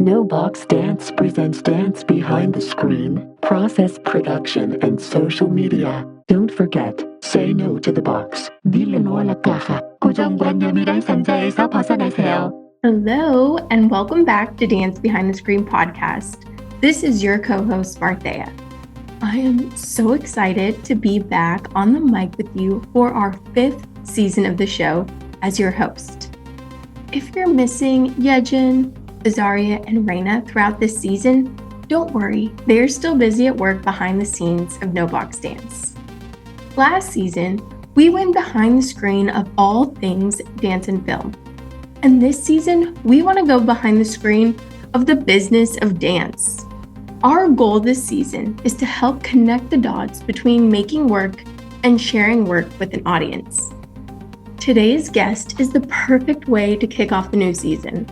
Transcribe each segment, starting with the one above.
No Box Dance presents Dance Behind the Screen, process production, and social media. Don't forget, say no to the box. Dile no a la caja. 고정관념이란 상자에서 벗어나세요. Hello, and welcome back to Dance Behind the Screen podcast. This is your co-host, Martheya. I am so excited to be back on the mic with you for our 5th season of the show as your host. If you're missing Yejin, Azaria, and Reina throughout this season, don't worry, they're still busy at work behind the scenes of No Box Dance. Last season, we went behind the screen of all things dance and film. And this season, we want to go behind the screen of the business of dance. Our goal this season is to help connect the dots between making work and sharing work with an audience. Today's guest is the perfect way to kick off the new season.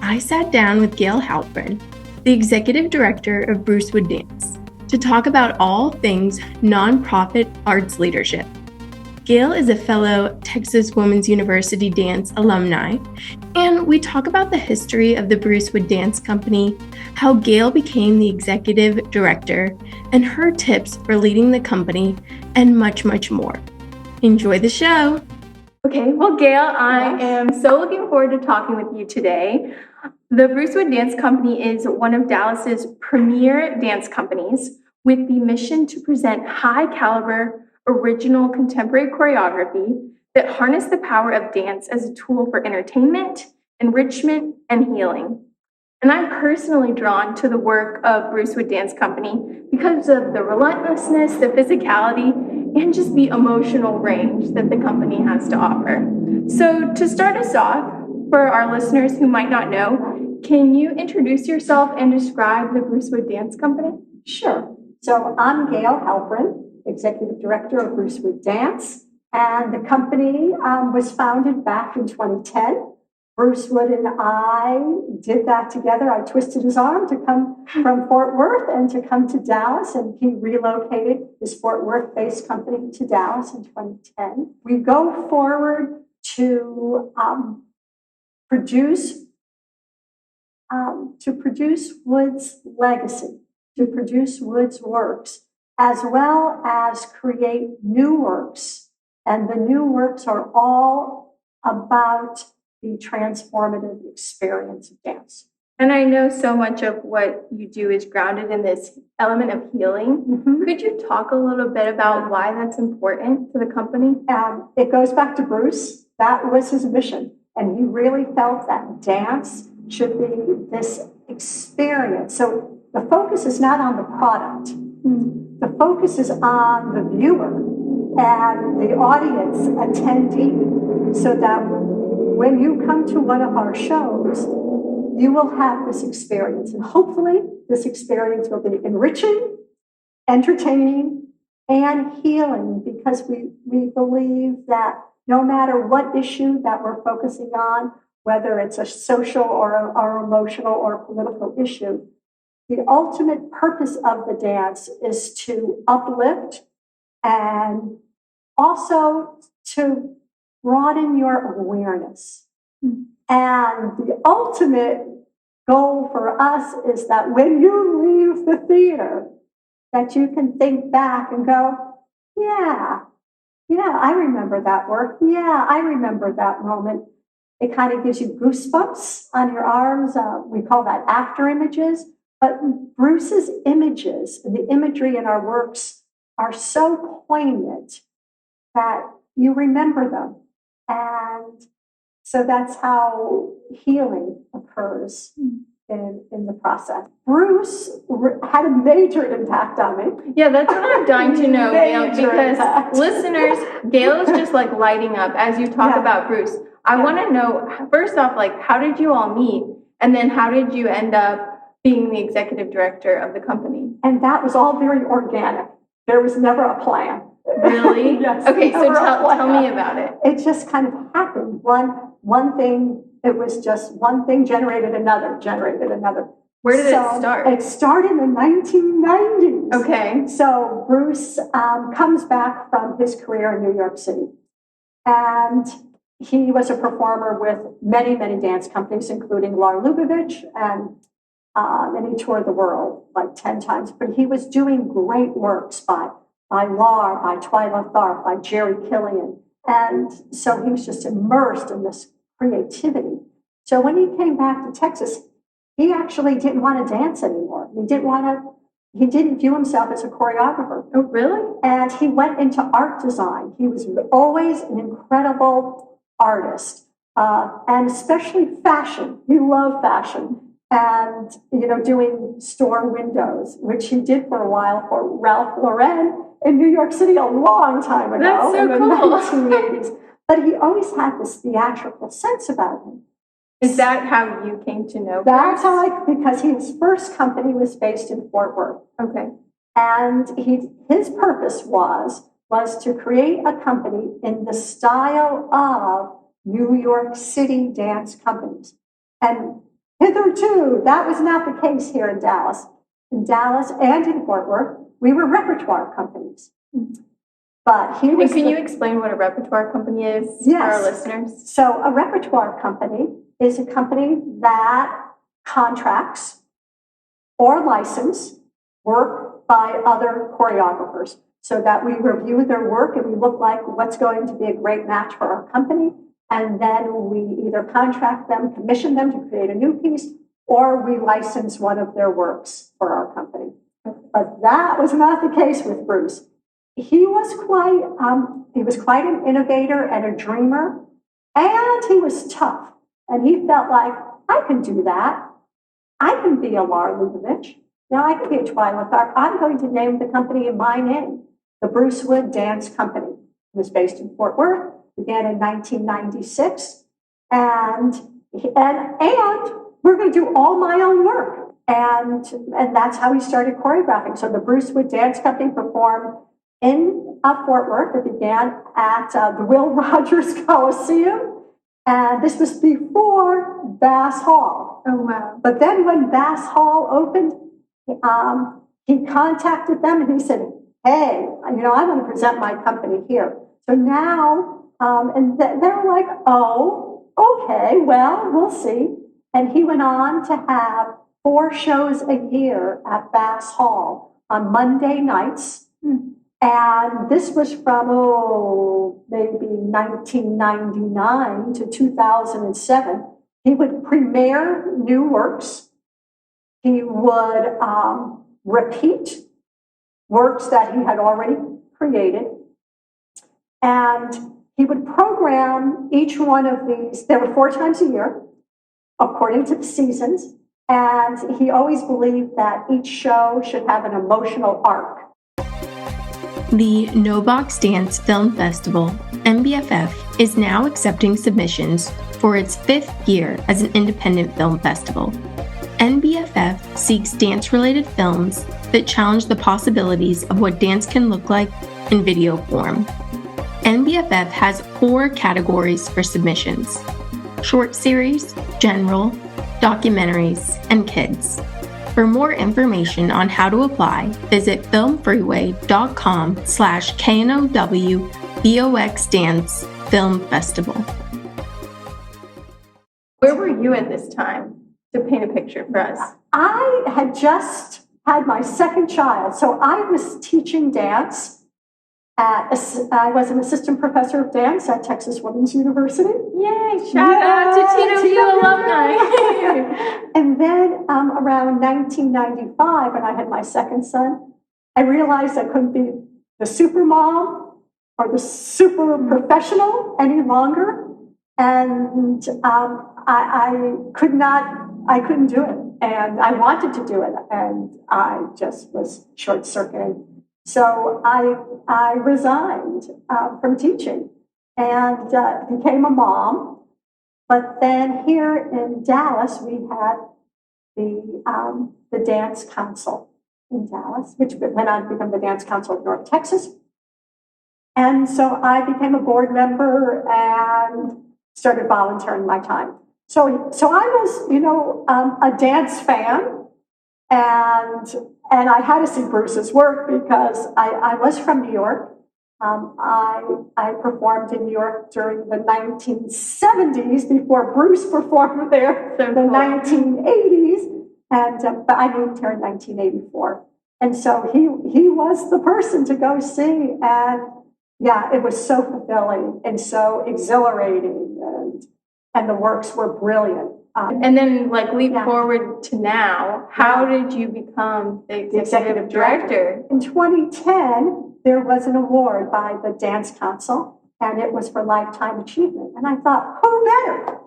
I sat down with Gayle Halperin, the executive director of Brucewood Dance, to talk about all things nonprofit arts leadership. Gayle is a fellow Texas Women's University Dance alumni, and we talk about the history of the Brucewood Dance Company, how Gayle became the executive director, and her tips for leading the company, and much, much more. Enjoy the show. Okay, well, Gayle, I am so looking forward to talking with you today. The Brucewood Dance Company is one of Dallas's premier dance companies with the mission to present high-caliber, original contemporary choreography that harness the power of dance as a tool for entertainment, enrichment, and healing. And I'm personally drawn to the work of Brucewood Dance Company because of the relentlessness, the physicality, and just the emotional range that the company has to offer. So to start us off, for our listeners who might not know, can you introduce yourself and describe the Brucewood Dance Company? Sure. So I'm Gayle Halperin, Executive Director of Brucewood Dance, and the company was founded back in 2010. Brucewood and I did that together. I twisted his arm to come from Fort Worth and to come to Dallas, and he relocated his Fort Worth-based company to Dallas in 2010. We go forward to produce Wood's legacy, to produce Wood's works, as well as create new works. And the new works are all about the transformative experience of dance. And I know so much of what you do is grounded in this element of healing. Mm-hmm. Could you talk a little bit about why that's important to the company? It goes back to Bruce. That was his mission. And he really felt that dance should be this experience. So the focus is not on the product. Mm-hmm. The focus is on the viewer and the audience attendee, so that when you come to one of our shows, you will have this experience. And hopefully this experience will be enriching, entertaining, and healing, because we believe that no matter what issue that we're focusing on, whether it's a social or emotional or political issue, the ultimate purpose of the dance is to uplift and also to broaden your awareness. And the ultimate goal for us is that when you leave the theater, that you can think back and go, yeah, I remember that work. Yeah, I remember that moment. It kind of gives you goosebumps on your arms. We call that after images. But Bruce's images, the imagery in our works, are so poignant that you remember them. And so that's how healing occurs in the process. Bruce had a major impact on me. Yeah, that's what I'm dying to know, Gayle, because listeners, Gayle is just like lighting up as you talk about Bruce. I want to know, first off, like, how did you all meet? And then how did you end up being the executive director of the company? And that was all very organic. There was never a plan. Really? Yes. Okay, so tell me about it. It just kind of happened. One thing, it was just one thing generated another. Where did it start? It started in the 1990s. Okay. So Bruce comes back from his career in New York City. And he was a performer with many, many dance companies, including Lar Lubavitch and And he toured the world like 10 times. But he was doing great works by Lahr, by Twyla Tharp, by Jerry Killian. And so he was just immersed in this creativity. So when he came back to Texas, he actually didn't want to dance anymore. He didn't view himself as a choreographer. Oh, really? And he went into art design. He was always an incredible artist, and especially fashion. He loved fashion. And, doing store windows, which he did for a while for Ralph Lauren in New York City a long time ago. That's so in the cool. 1980s. But he always had this theatrical sense about him. Is that how you came to know That's Bruce? because his first company was based in Fort Worth. Okay. And his purpose was to create a company in the style of New York City dance companies. And hitherto, that was not the case here in Dallas. In Dallas and in Fort Worth, we were repertoire companies. But he was. Can you explain what a repertoire company is for our listeners? So a repertoire company is a company that contracts or license work by other choreographers so that we review their work and we look like what's going to be a great match for our company. And then we either contract them, commission them to create a new piece, or we license one of their works for our company. But that was not the case with Bruce. He was quite an innovator and a dreamer, and he was tough. And he felt like, I can do that. I can be a Lahr Lubavitch. I can be a Twyla Tharp. I'm going to name the company in my name, the Bruce Wood Dance Company. It was based in Fort Worth, began in 1996, and we're going to do all my own work. And that's how he started choreographing. So the Bruce Wood Dance Company performed in Fort Worth. It began at the Will Rogers Coliseum. And this was before Bass Hall. Oh, wow. But then when Bass Hall opened, he contacted them and he said, hey, I want to present my company here. So now, they're like, oh, okay, well, we'll see. And he went on to have 4 shows a year at Bass Hall on Monday nights. And this was from, maybe 1999 to 2007. He would premiere new works. He would repeat works that he had already created. And he would program each one of these. There were 4 times a year, according to the seasons. And he always believed that each show should have an emotional arc. The No Box Dance Film Festival, NBFF, is now accepting submissions for its 5th year as an independent film festival. NBFF seeks dance-related films that challenge the possibilities of what dance can look like in video form. NBFF has 4 categories for submissions: short series, general, documentaries, and kids. For more information on how to apply, visit filmfreeway.com/KNOW Dance Film Festival. Where were you at this time to paint a picture for us? I had just had my second child, so I was teaching dance. I was an assistant professor of dance at Texas Women's University. Yay! Shout out to TWU alumni. And then around 1995, when I had my second son, I realized I couldn't be the super mom or the super professional any longer. And I couldn't do it. And I wanted to do it. And I just was short-circuited. So I resigned from teaching and became a mom. But then here in Dallas, we had the Dance Council in Dallas, which went on to become the Dance Council of North Texas. And so I became a board member and started volunteering my time. So I was, a dance fan, and I had to see Bruce's work because I was from New York. I performed in New York during the 1970s before Bruce performed there in the 1980s. And but I moved here in 1984, and so he was the person to go see, and yeah, it was so fulfilling and so exhilarating, and the works were brilliant. And then, like, leap Yeah. forward to now, how did you become the executive director? In 2010, there was an award by the Dance Council, and it was for lifetime achievement. And I thought, who better?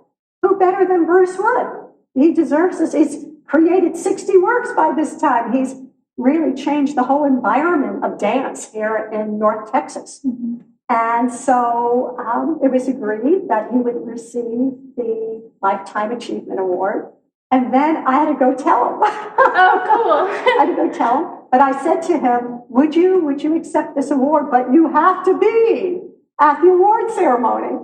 Who better than Bruce Wood? He deserves this. He's created 60 works by this time. He's really changed the whole environment of dance here in North Texas. Mm-hmm. And so it was agreed that he would receive the Lifetime Achievement Award. And then I had to go tell him. Oh, cool. I had to go tell him. But I said to him, would you accept this award? But you have to be at the award ceremony.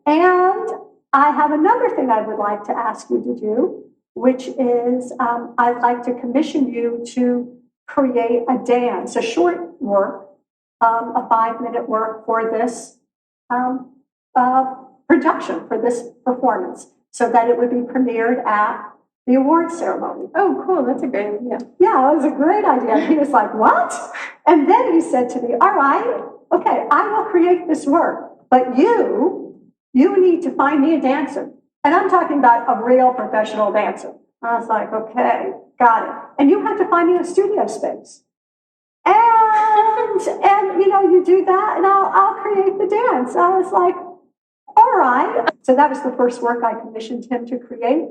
And I have another thing I would like to ask you to do, which is I'd like to commission you to create a dance, a short work, a 5-minute work for this production, for this performance, so that it would be premiered at the award ceremony. Oh, cool. That's a great idea. Yeah, it was a great idea. He was like, what? And then he said to me, all right, okay, I will create this work, but you need to find me a dancer. And I'm talking about a real professional dancer. I was like, okay, got it. And you have to find me a studio space. And you do that, and I'll create the dance. I was like, all right. So that was the first work I commissioned him to create.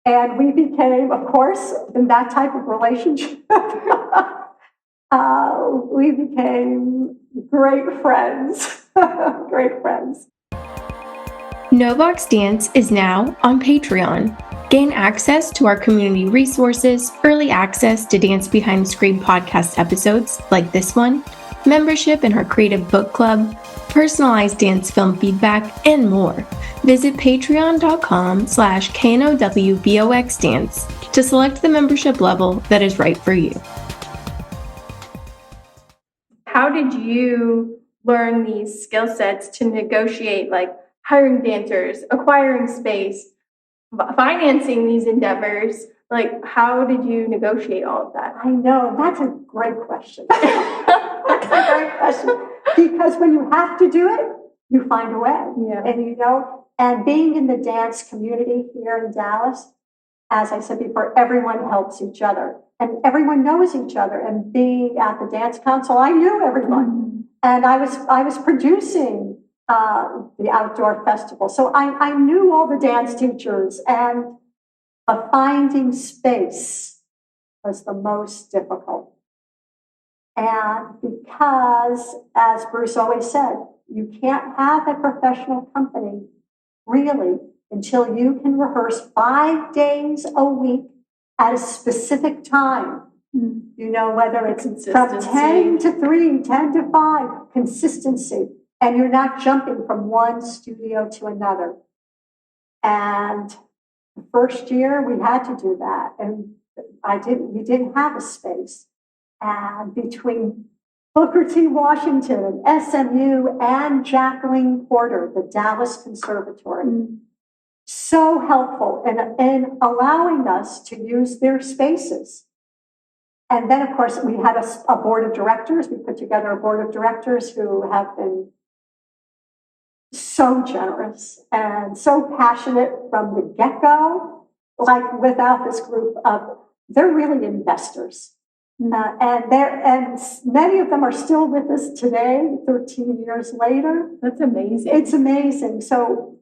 And we became, of course, in that type of relationship, we became great friends, great friends. No Box Dance is now on Patreon. Gain access to our community resources, early access to Dance Behind the Screen podcast episodes like this one, membership in our creative book club, personalized dance film feedback, and more. Visit patreon.com/KNOWBOXDance to select the membership level that is right for you. How did you learn these skill sets to negotiate, like hiring dancers, acquiring space, financing these endeavors? Like, how did you negotiate all of that? I know, that's a great question. That's a great question. Because when you have to do it, you find a way. Yeah. And being in the dance community here in Dallas, as I said before, everyone helps each other and everyone knows each other. And being at the Dance Council, I knew everyone. Mm-hmm. And I was producing the outdoor festival. So I knew all the dance teachers, but finding space was the most difficult. And because, as Bruce always said, you can't have a professional company really until you can rehearse 5 days a week at a specific time. Mm-hmm. Whether it's from 10 to 3, 10 to 5, consistency. And you're not jumping from one studio to another. And the first year we had to do that. And we didn't have a space. And between Booker T. Washington, SMU, and Jacqueline Porter, the Dallas Conservatory, so helpful in allowing us to use their spaces. And then, of course, we had a board of directors. We put together a board of directors who have been so generous and so passionate from the get-go. Like, without this group they're really investors. And many of them are still with us today, 13 years later. That's amazing. It's amazing. So,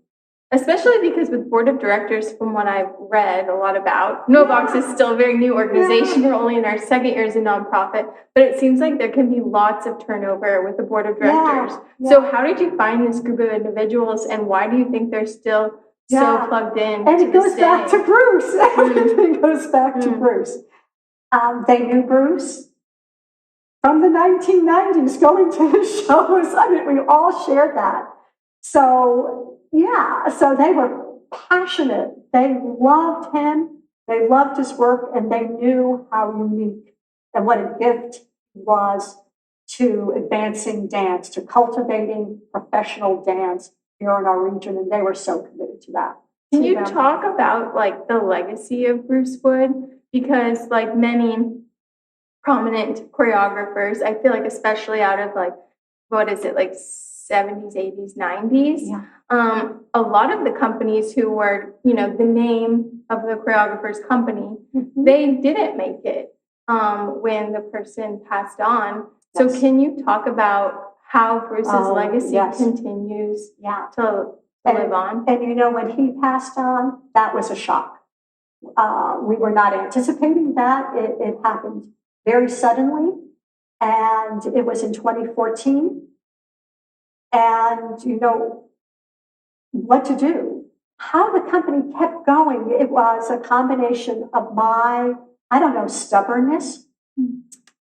especially because with board of directors, from what I've read a lot about, No Box is still a very new organization. We're only in our 2nd year as a nonprofit, but it seems like there can be lots of turnover with the board of directors. Yeah. So how did you find this group of individuals, and why do you think they're still so plugged in? And it goes back to Bruce. Everything goes back to Bruce. They knew Bruce from the 1990s, going to his shows. I mean, we all shared that. So, so they were passionate. They loved him. They loved his work, and they knew how unique and what a gift he was to advancing dance, to cultivating professional dance here in our region, and they were so committed to that. Can you talk about, like, the legacy of Bruce Wood? because like many prominent choreographers, I feel like especially out of like, what is it, like 70s, 80s, 90s, Yeah. a lot of the companies who were, you know, the name of the choreographer's company, they didn't make it when the person passed on. So Yes. can you talk about how Bruce's legacy yes. continues Yeah. to live on? And you know, when he passed on, that was a shock. We were not anticipating that. It happened very suddenly, and it was in 2014. And you know what to do. How the company kept going, it was a combination of my, I don't know, stubbornness.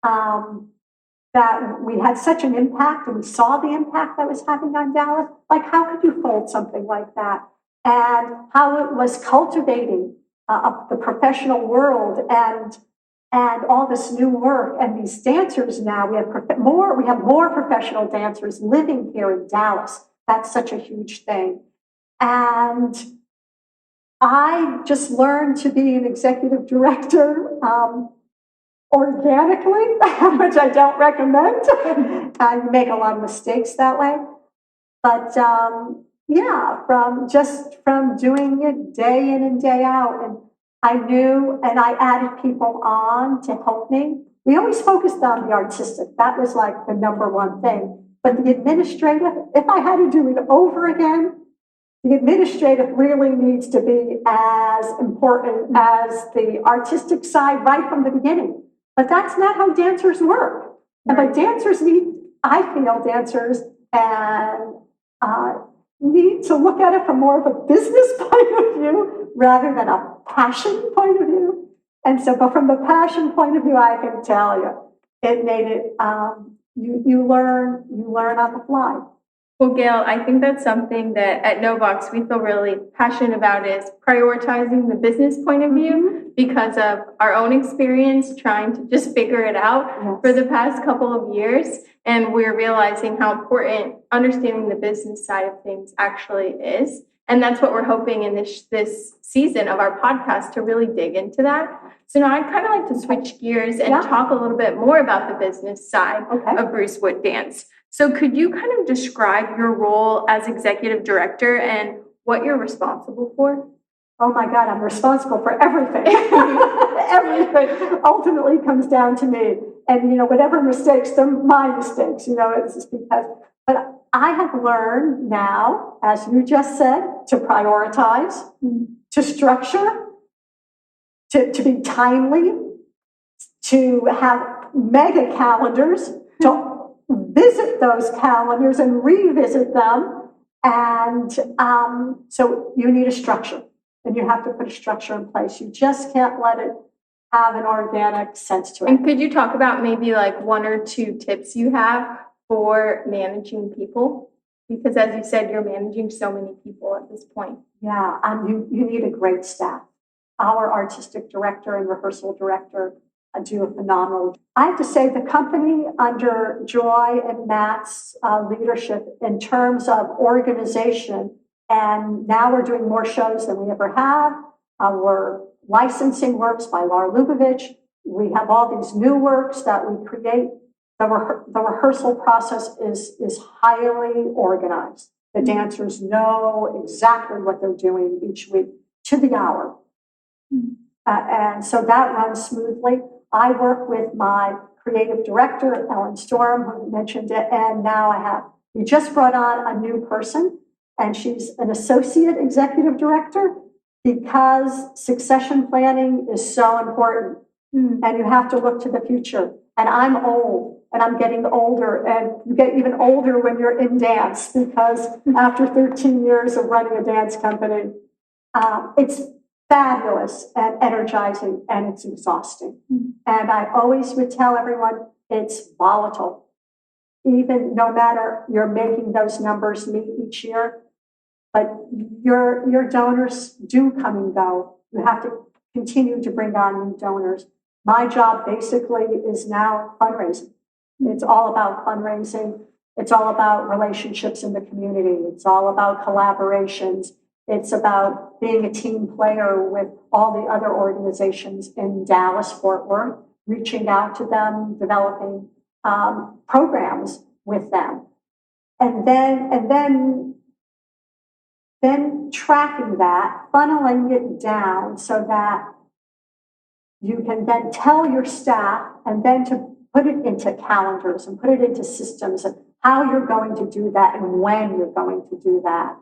That we had such an impact and we saw the impact that was having on Dallas. Like, how could you fold something like that? And how it was cultivating the professional world and all this new work and these dancers now. We have more professional dancers living here in Dallas. That's such a huge thing. And I just learned to be an executive director organically, which I don't recommend. I make a lot of mistakes that way. But yeah, from doing it day in and day out. And I knew, and I added people on to help me. We always focused on the artistic. That was like the number one thing. But the administrative, if I had to do it over again, the administrative really needs to be as important as the artistic side right from the beginning. But that's not how dancers work. But dancers I feel dancers and need to look at it from more of a business point of view rather than a passion point of view. And so, but from the passion point of view, I can tell you, it made it, you learn on the fly. Well, Gayle, I think that's something that at NoVox we feel really passionate about is prioritizing the business point of view because of our own experience trying to just figure it out for the past couple of years. And we're realizing how important understanding the business side of things actually is. And that's what we're hoping in this season of our podcast to really dig into that. So now I'd kind of like to switch gears and talk a little bit more about the business side of Bruce Wood Dance. So could you kind of describe your role as executive director and what you're responsible for? Oh my God, I'm responsible for everything. Everything ultimately comes down to me. And, you know, whatever mistakes, they're my mistakes, you know, it's just because, but I have learned now, as you just said, to prioritize, to structure, to be timely, to have mega calendars, to visit those calendars and revisit them. And so you need a structure, and you have to put a structure in place. You just can't let it have an organic sense to it. And could you talk about maybe like one or two tips you have for managing people? Because as you said, you're managing so many people at this point. Yeah, you need a great staff. Our artistic director and rehearsal director do a phenomenal job. I have to say the company under Joy and Matt's leadership in terms of organization, and now we're doing more shows than we ever have. We're licensing works by Laura Lubavitch. We have all these new works that we create. The rehearsal process is highly organized. The dancers know exactly what they're doing each week to the hour. And so that runs smoothly. I work with my creative director, Ellen Storm, who mentioned it, and now we just brought on a new person, and she's an associate executive director because succession planning is so important, and you have to look to the future. And I'm old, and I'm getting older, and you get even older when you're in dance because after 13 years of running a dance company, it's fabulous and energizing, and it's exhausting. And I always would tell everyone it's volatile. Even no matter you're making those numbers meet each year, but your donors do come and go. You have to continue to bring on new donors. My job basically is now fundraising. It's all about fundraising. It's all about relationships in the community. It's all about collaborations. It's about being a team player with all the other organizations in Dallas, Fort Worth, reaching out to them, developing programs with them, and then tracking that, funneling it down so that you can then tell your staff and then to put it into calendars and put it into systems of how you're going to do that and when you're going to do that.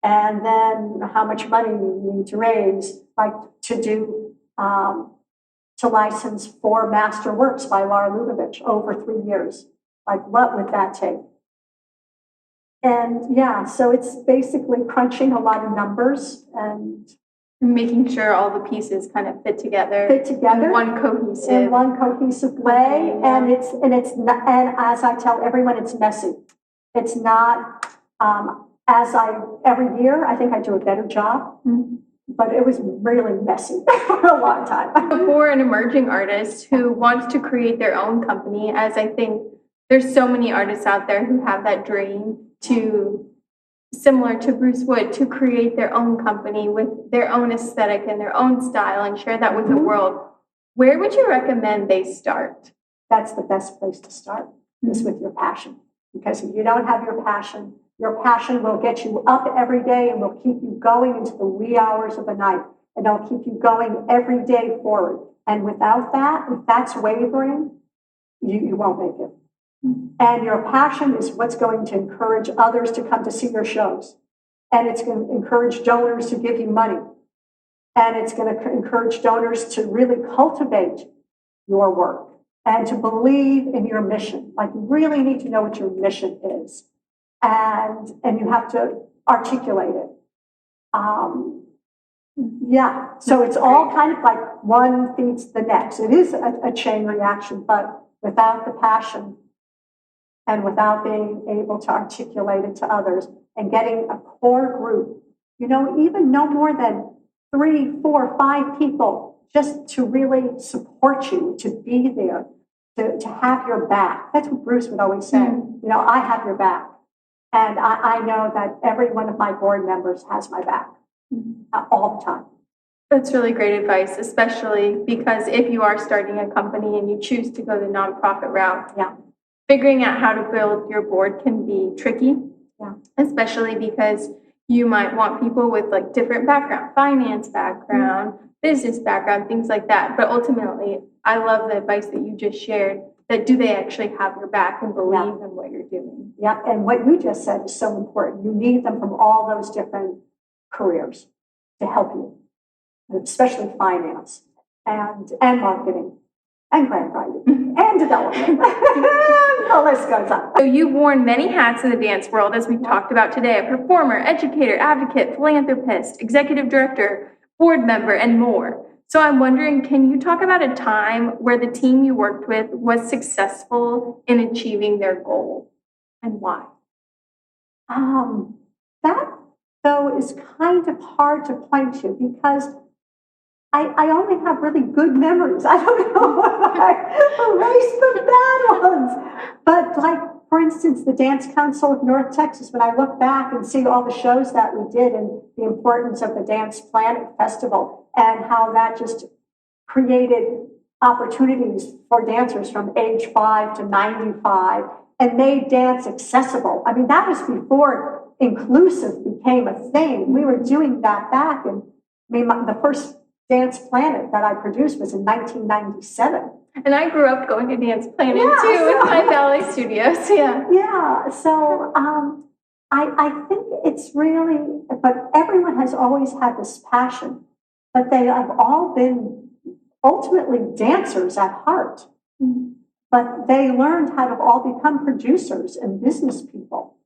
And then how much money you need to raise, like to do, to license 4 master works by Laura Lubavitch over 3 years. Like, what would that take? And yeah, so it's basically crunching a lot of numbers and making sure all the pieces kind of fit together in one cohesive way. Yeah. And and as I tell everyone, it's messy. It's not every year I think I do a better job, but it was really messy for a long time. For an emerging artist who wants to create their own company, as I think there's so many artists out there who have that dream to, similar to Bruce Wood, to create their own company with their own aesthetic and their own style and share that with the world, where would you recommend they start? That's the best place to start, is with your passion. Because if you don't have your passion will get you up every day and will keep you going into the wee hours of the night. And it'll keep you going every day forward. And without that, if that's wavering, you won't make it. And your passion is what's going to encourage others to come to see your shows. And it's going to encourage donors to give you money. And it's going to encourage donors to really cultivate your work and to believe in your mission. Like, you really need to know what your mission is. And you have to articulate it. Yeah, so it's all kind of like one feeds the next. It is a chain reaction, but without the passion and without being able to articulate it to others and getting a core group, even no more than 3, 4, 5 people just to really support you, to be there, to have your back. That's what Bruce would always say. I have your back. And I know that every one of my board members has my back all the time. That's really great advice, especially because if you are starting a company and you choose to go the nonprofit route, figuring out how to build your board can be tricky, especially because you might want people with like different background, finance background, business background, things like that. But ultimately, I love the advice that you just shared, that do they actually have your back and believe in what you're doing? Yeah, and what you just said is so important. You need them from all those different careers to help you, especially finance and marketing and grant writing and development. The list goes on. So you've worn many hats in the dance world, as we've talked about today: a performer, educator, advocate, philanthropist, executive director, board member, and more. So I'm wondering, can you talk about a time where the team you worked with was successful in achieving their goal, and why? That, though, is kind of hard to point to because I only have really good memories. I don't know if I erased the bad ones. But like, for instance, the Dance Council of North Texas, when I look back and see all the shows that we did and the importance of the Dance Planet Festival and how that just created opportunities for dancers from age 5 to 95 and made dance accessible. I mean, that was before inclusive became a thing. We were doing that back. And the first Dance Planet that I produced was in 1997. And I grew up going to Dance Planet too with my ballet studios. Yeah. So I think it's really, but everyone has always had this passion, but they have all been ultimately dancers at heart. But they learned how to all become producers and business people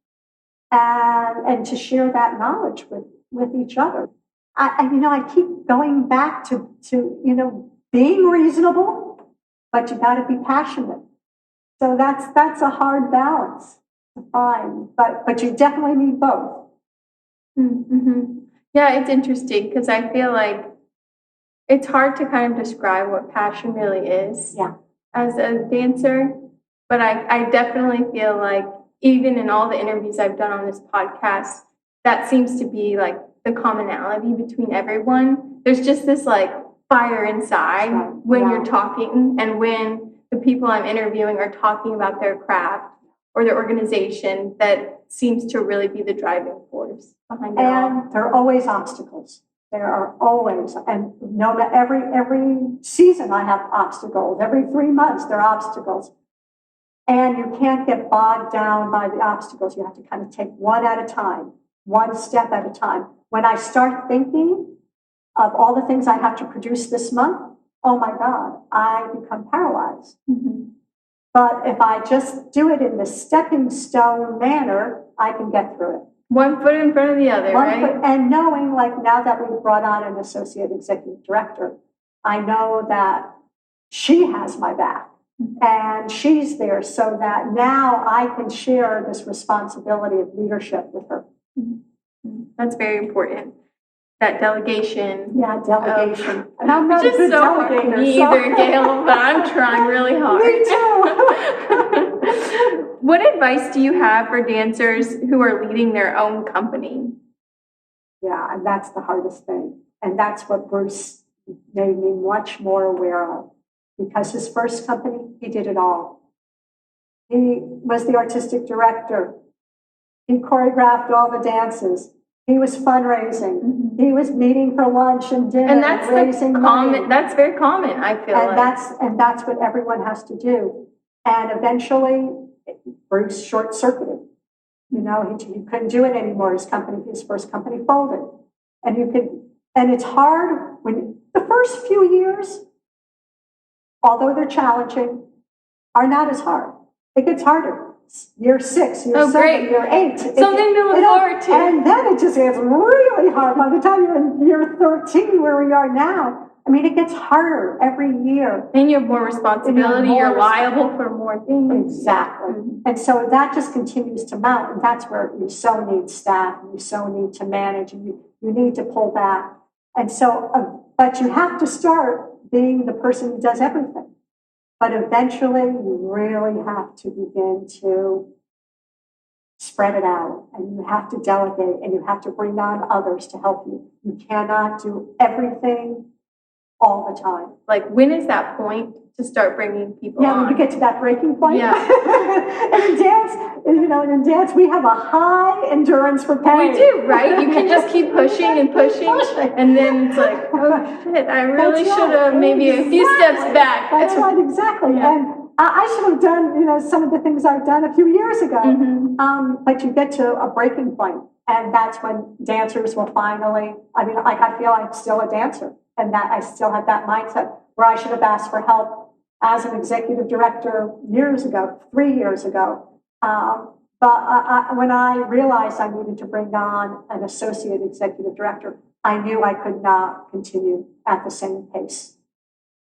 and to share that knowledge with each other. I keep going back to being reasonable, but you got to be passionate. So that's a hard balance to find, but you definitely need both. Yeah, it's interesting because I feel like it's hard to kind of describe what passion really is as a dancer, but I definitely feel like even in all the interviews I've done on this podcast, that seems to be like the commonality between everyone. There's just this like fire inside when you're talking, and when the people I'm interviewing are talking about their craft or their organization, that seems to really be the driving force behind it all. And there are always obstacles. There are always, and no, every season I have obstacles. Every 3 months there are obstacles. And you can't get bogged down by the obstacles. You have to kind of take one at a time, one step at a time. When I start thinking of all the things I have to produce this month, oh my God, I become paralyzed. Mm-hmm. But if I just do it in the stepping stone manner, I can get through it. One foot in front of the other, right? And knowing, like, now that we've brought on an associate executive director, I know that she has my back and she's there, so that now I can share this responsibility of leadership with her. That's very important. That delegation. Yeah, delegation. And I'm not Which a good is so hard. delegator. Me either, Gayle, but I'm trying really hard. Me too. What advice do you have for dancers who are leading their own company? Yeah, and that's the hardest thing. And that's what Bruce made me much more aware of. Because his first company, he did it all. He was the artistic director. He choreographed all the dances. He was fundraising. Mm-hmm. He was meeting for lunch and dinner. And that's raising money. That's very common, I feel like. That's what everyone has to do. And eventually, Bruce short-circuited. You know, he couldn't do it anymore. His first company folded. And it's hard when the first few years, although they're challenging, are not as hard. It gets harder. Year 6, year 7, great. year 8. Something to look forward to. And then it just gets really hard. By the time you're in year 13, where we are now, I mean, it gets harder every year. And you have more responsibility. You're liable for more things. Exactly. Mm-hmm. And so that just continues to mount. And that's where you so need staff. You so need to manage. And you need to pull back. And so, but you have to start being the person who does everything. But eventually, you really have to begin to spread it out, and you have to delegate, and you have to bring on others to help you. You cannot do everything all the time. Like, when is that point to start bringing people on? Yeah, when you get to that breaking point. Yeah. And in dance, we have a high endurance for pain. We do, right? You can just keep pushing and pushing, and then it's like, oh shit, I really should have maybe a few steps back. That's right, exactly. Yeah. And I should have done, some of the things I've done a few years ago. Mm-hmm. But you get to a breaking point, and that's when dancers will finally, I feel I'm still a dancer, and that I still have that mindset where I should have asked for help as an executive director years ago, 3 years ago. But when I realized I needed to bring on an associate executive director, I knew I could not continue at the same pace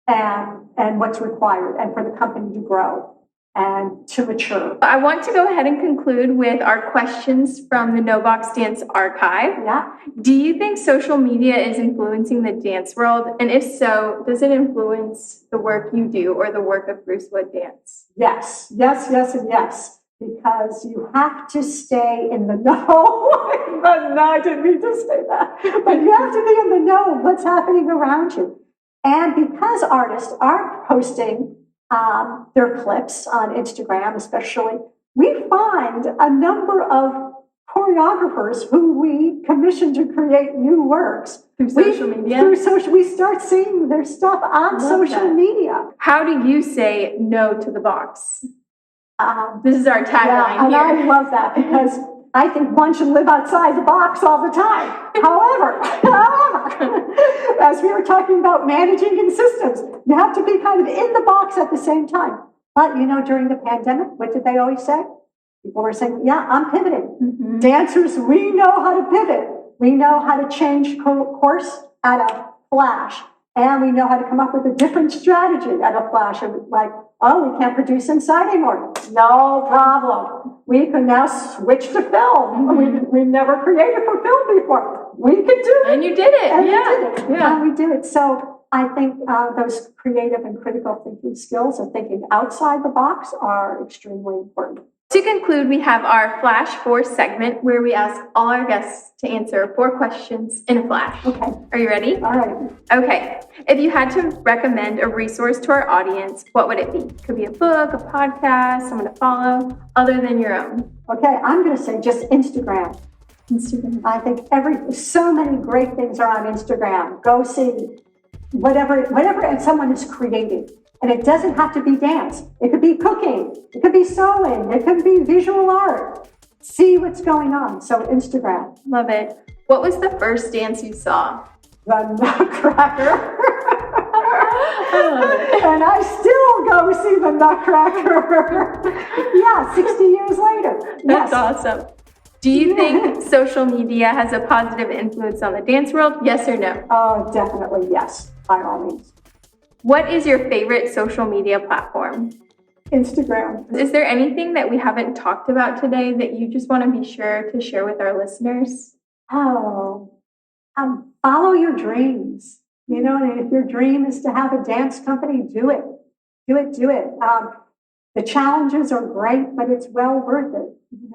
and what's required, and for the company to grow and to mature. I want to go ahead and conclude with our questions from the No Box Dance Archive. Yeah. Do you think social media is influencing the dance world? And if so, does it influence the work you do or the work of Bruce Wood Dance? Yes, and yes. Because you have to stay in the know. No, I didn't mean to say that. But you have to be in the know of what's happening around you. And because artists are posting their clips on Instagram, especially, we find a number of choreographers who we commission to create new works. Through social media? We start seeing their stuff on social media. How do you say no to the box? This is our tagline and here. I love that, because I think one should live outside the box all the time. However, as we were talking about managing in systems, you have to be kind of in the box at the same time. But, during the pandemic, what did they always say? People were saying, yeah, I'm pivoting. Mm-hmm. Dancers, we know how to pivot. We know how to change course at a flash. And we know how to come up with a different strategy at a flash. And like, oh, we can't produce inside anymore. No problem. We can now switch to film. Mm-hmm. We never created for film before. We can do it. And you did it. And yeah. we did it. Yeah. And we do it. So I think those creative and critical thinking skills of thinking outside the box are extremely important. To conclude, we have our Flash 4 segment where we ask all our guests to answer 4 questions in a flash. Okay. Are you ready? All right. Okay. If you had to recommend a resource to our audience, what would it be? It could be a book, a podcast, someone to follow, other than your own. Okay, I'm going to say just Instagram. Instagram. I think so many great things are on Instagram. Go see whatever someone is creating. And it doesn't have to be dance. It could be cooking. It could be sewing. It could be visual art. See what's going on. So Instagram. Love it. What was the first dance you saw? The Nutcracker. And I still go see the Nutcracker. Yeah, 60 years later. That's awesome. Do you think social media has a positive influence on the dance world? Yes or no? Oh, definitely yes, by all means. What is your favorite social media platform? Instagram. Is there anything that we haven't talked about today that you just want to be sure to share with our listeners? Oh, follow your dreams. You know, and if your dream is to have a dance company, do it. Do it. The challenges are great, but it's well worth it. You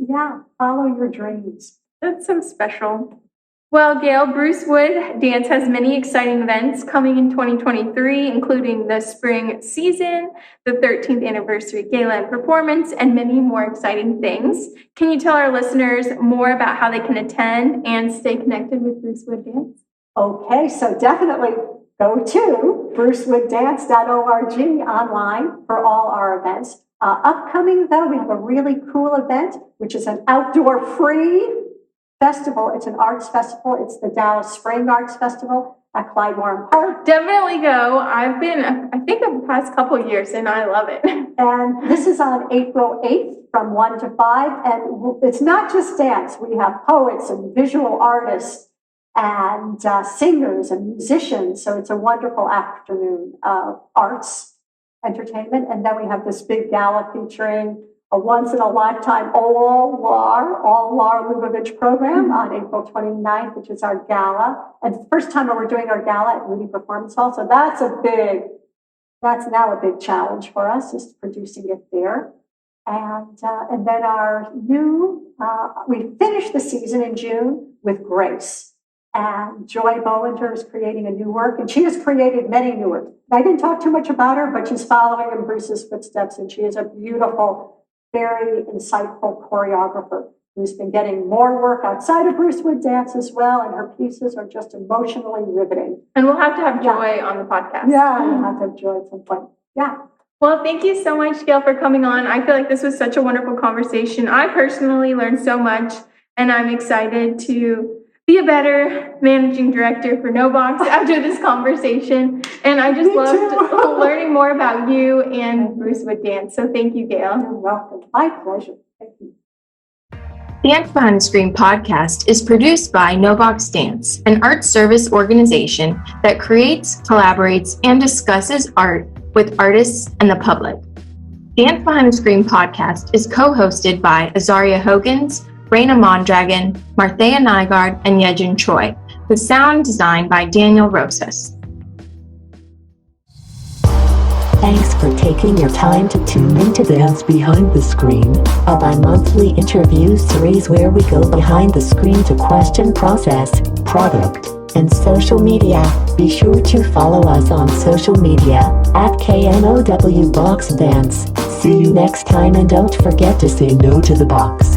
know, follow your dreams. That's so special. Well, Gayle, Brucewood Dance has many exciting events coming in 2023, including the spring season, the 13th anniversary gala and performance, and many more exciting things. Can you tell our listeners more about how they can attend and stay connected with Brucewood Dance? Okay, so definitely go to brucewooddance.org online for all our events. Upcoming, though, we have a really cool event, which is an outdoor free festival. It's an arts festival. It's the Dallas Spring Arts Festival at Clyde Warren Park. Definitely go. I've been, I think, the past couple of years, and I love it. And this is on April 8th from 1 to 5. And it's not just dance. We have poets and visual artists and singers and musicians. So it's a wonderful afternoon of arts entertainment. And then we have this big gala featuring a once-in-a-lifetime all Lar Lubavitch program on April 29th, which is our gala. And the first time we're doing our gala at Moody Performance Hall. So that's now a big challenge for us, is producing it there. And then our we finished the season in June with Grace. And Joy Bollinger is creating a new work, and she has created many new works. I didn't talk too much about her, but she's following in Bruce's footsteps, and she is a beautiful, very insightful choreographer who's been getting more work outside of Brucewood Dance as well, and her pieces are just emotionally riveting. And we'll have to have Joy on the podcast. Yeah, we'll have to have Joy at some point. Yeah. Well, thank you so much, Gayle, for coming on. I feel like this was such a wonderful conversation. I personally learned so much, and I'm excited to be a better managing director for No Box after this conversation. And I just loved learning more about you and Brucewood Dance. So thank you, Gayle. You're welcome. My pleasure. Thank you. Dance Behind the Screen podcast is produced by No Box Dance, an art service organization that creates, collaborates, and discusses art with artists and the public. Dance Behind the Screen podcast is co-hosted by Azaria Hogans, Raina Mondragon, Martheya Nygaard, and Yejin Choi, with sound designed by Daniel Rosas. Thanks for taking your time to tune into Dance Behind the Screen, a bi-monthly interview series where we go behind the screen to question process, product, and social media. Be sure to follow us on social media at KNOW Box Dance. See you next time, and don't forget to say no to the box.